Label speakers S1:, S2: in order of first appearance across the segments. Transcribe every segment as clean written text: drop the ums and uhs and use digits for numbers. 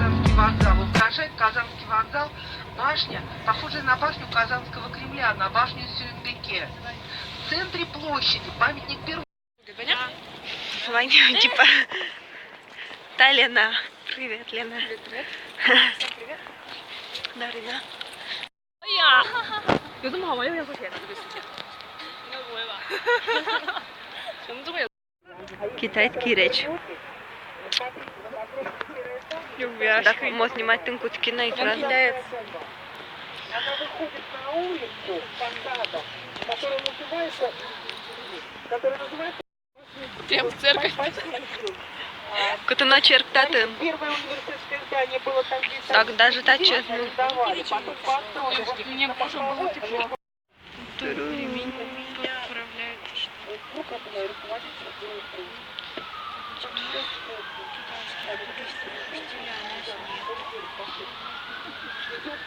S1: Казанский вокзал. Украшает Казанский вокзал башня, похожая на башню Казанского Кремля, на башню Сюндыке. В центре площади памятник Первому.
S2: Звоню, типа, та Лена. Привет, Лена.
S3: Привет. Всем привет.
S2: Дарина.
S3: 야. 요즘 봐봐, 여기 가서 걔 가지고 있을게. 이거 뭐 해봐. 점주가
S2: Китайский речь.
S3: любишь.
S2: Так, можно снимать тынкутки на экран.
S3: китаец.
S1: Она выходит на улицу фасада, который называется
S3: Прям в церковь.
S2: Кутуно черктатын.
S1: Первое университетское здание было там, где
S2: Так даже так честно.
S1: арендовали. Потом построили.
S3: Мне тоже было тепло.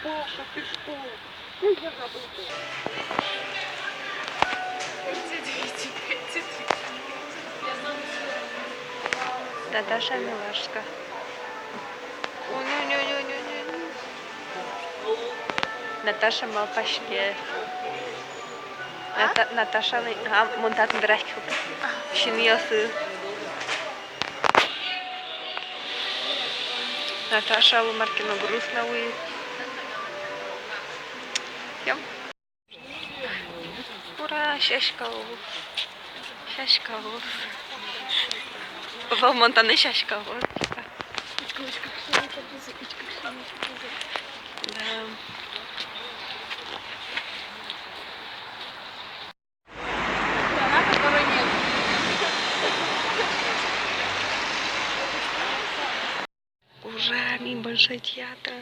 S1: Паша, ты что? Я забыл.
S2: Наташа Милашка. Наташа Малпашке. Наташа Монтат Дракил. Шиньосы. Наташа Маркина грустно уйдет. Ура, шашкау. Шашкау. В Монтане шашкау. Да.
S3: Она, которой нет.
S2: Уже небольшой театр.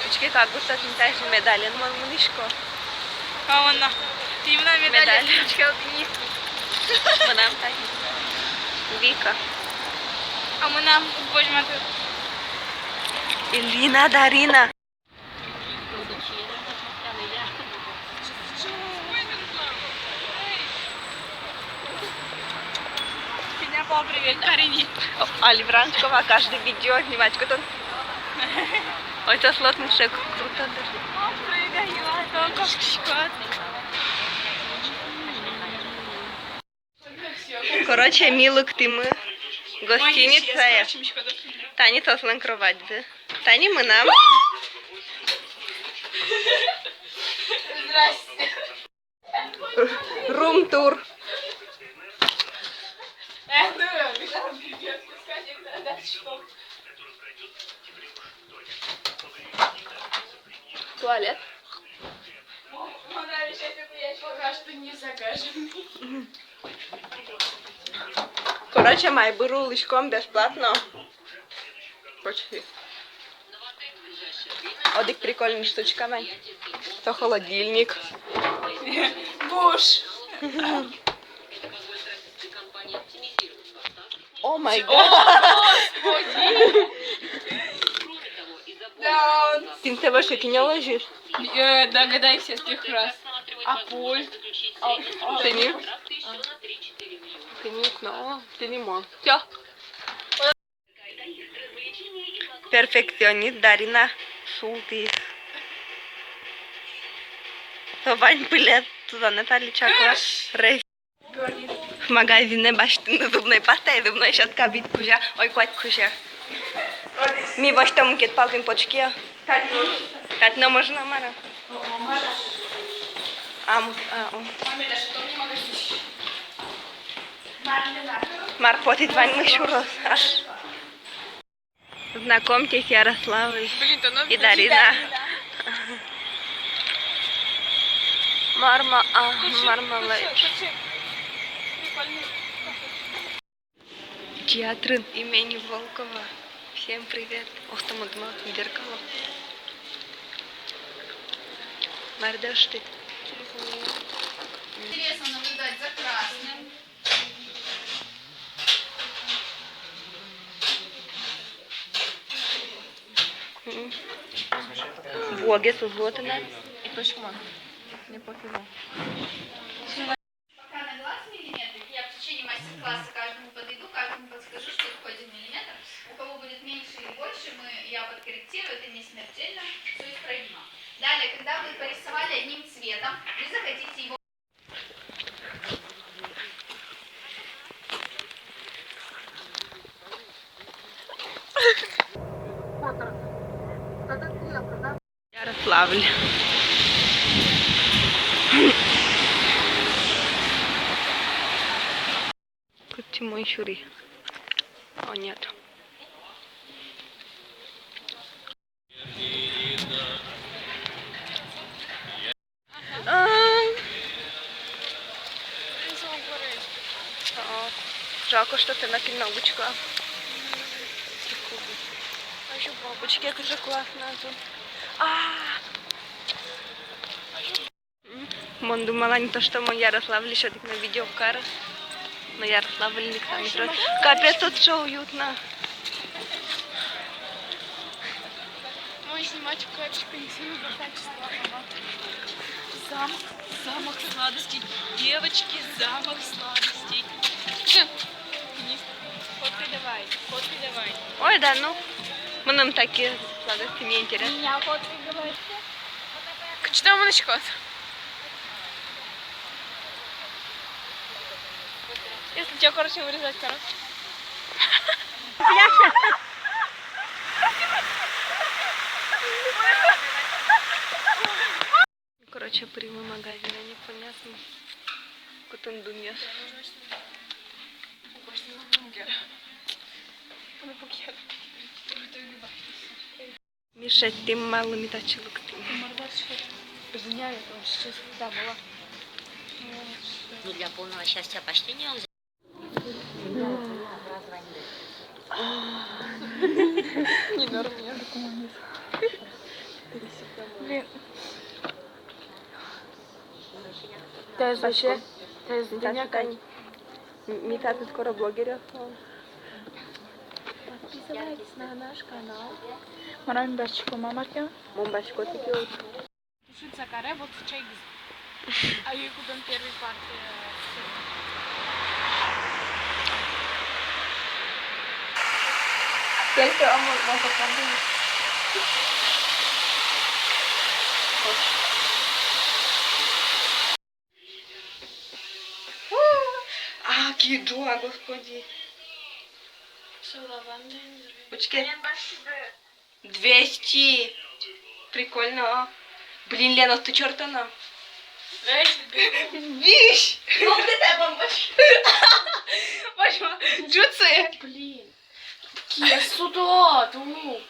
S2: Очки как будто снимаешь медали, но малышко.
S3: А она. Именно медаль.
S2: Медаль. Мы нам так. Вика.
S3: А мы нам возьмем.
S2: Илина, Дарина.
S3: Меня привет, Карине.
S2: Оливранского каждое видео снимать. Кто? Ой, это слотный шаг. Круто. Короче, милок ты мы. Гостиница. Таня тослан кровать, да? Таня мы нам.
S3: Здрасте.
S2: Рум-тур. Туалет.
S3: Пока что не закажем.
S2: Короче, май беру лишком бесплатно. Почти. Одик прикольная штучка, май. То холодильник.
S3: Буш.
S2: О май гад.
S3: Да,
S2: Ты тебе що не ложиш?
S3: догадайся с 3 раз. А пульт?
S2: Ты не? Ты не окно. Ты не мог. Все. Перфекционист Дарина Султис. Вань, блядь, туда Наталья Чакова. Рейс. В магазине баштын зубной пастой, зубной щетка, бит кужа. Ой, кот кужа. Ми баштам кет палкин почки. Татно можно, Мара? Марк, вот и твой мышурос. Знакомьтесь, Ярославы и Дарина. Мармалейдж. Театр имени Волкова. Всем привет. Ох, там одно зеркало. Мордаш ты.
S3: Интересно наблюдать за красным.
S2: Боги сузготана.
S3: И почему? Не пофигу.
S4: Пока на 20 миллиметров, я в течение мастер-класса каждому подойду
S2: Ярославль. Куди мой Шури? О, нет. Жалко, что ты накинул бычка. А еще бабочки, это же классно тут. Мон думала не то, что мой Ярославль еще так на видеокар. Но Ярославль никто не трогает. Капец, тут что уютно.
S3: Ой, снимать в качестве интимного качества. Замок сладостей. Девочки, замок сладостей. Вниз. Фоткай давай.
S2: Ой, да, ну. Нам такие сладости не интересны.
S3: Меня фоткай давай. Что там начкот? Если тебя, короче, вырезать, короче.
S2: Короче, прямо магазина непонятно. Кутун дуньяс. Миша, ты мало метачилок ты.
S3: Извиняюсь, он сейчас да была.
S4: Ну, для полного счастья почти не он.
S3: Не норм, я блин. Ты вообще?
S2: Мита, ты скоро блогеров.
S3: Подписывайтесь на наш канал. Марам башчико мамаке.
S2: Момбашко такие.
S3: Тушится каре, вот чай. А я купим первый парт.
S2: Только можно попробовать. Киджуа, господи. Почки. 200. Прикольно. Блин, Лена, ты чертана. Вещь! Вот это бомбочка. Пошла. Джуцы.
S3: Блин. Я сюда, думаю.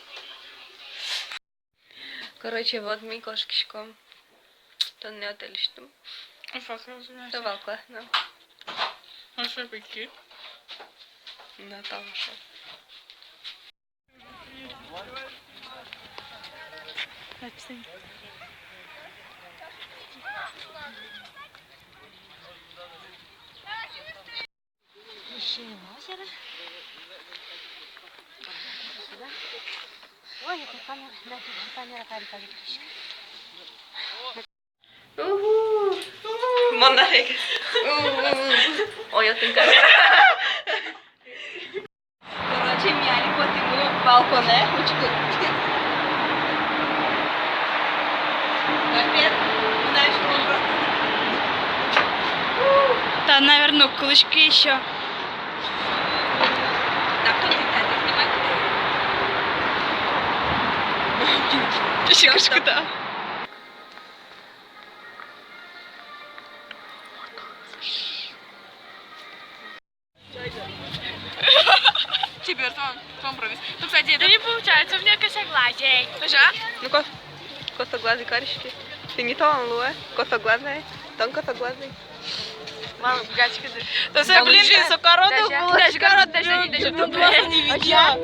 S2: Короче, вот мой кошечка. То не отель, что? Это было классно.
S3: А что пики?
S2: Наташа.
S4: Ой, это камера карика.
S2: Монарик. Ой, это камера. Короче, мяли по тему балконе. Капец. Знаешь, он просто...
S3: Да, наверное, кулачки еще.
S2: Так, кто ты так снимать?
S3: Чешка, да.
S2: Тебе, Том провис. Ну, кстати, это...
S3: Да не получается, у меня косоглазие.
S2: Жа? Ну-ка, косоглазый каришки. Ты не то, он луэ. Косоглазый. Тон косоглазый. Мама, гачка.
S3: Да все, блин, сокорону было.
S2: Даже корот, даже не видела.
S3: А я?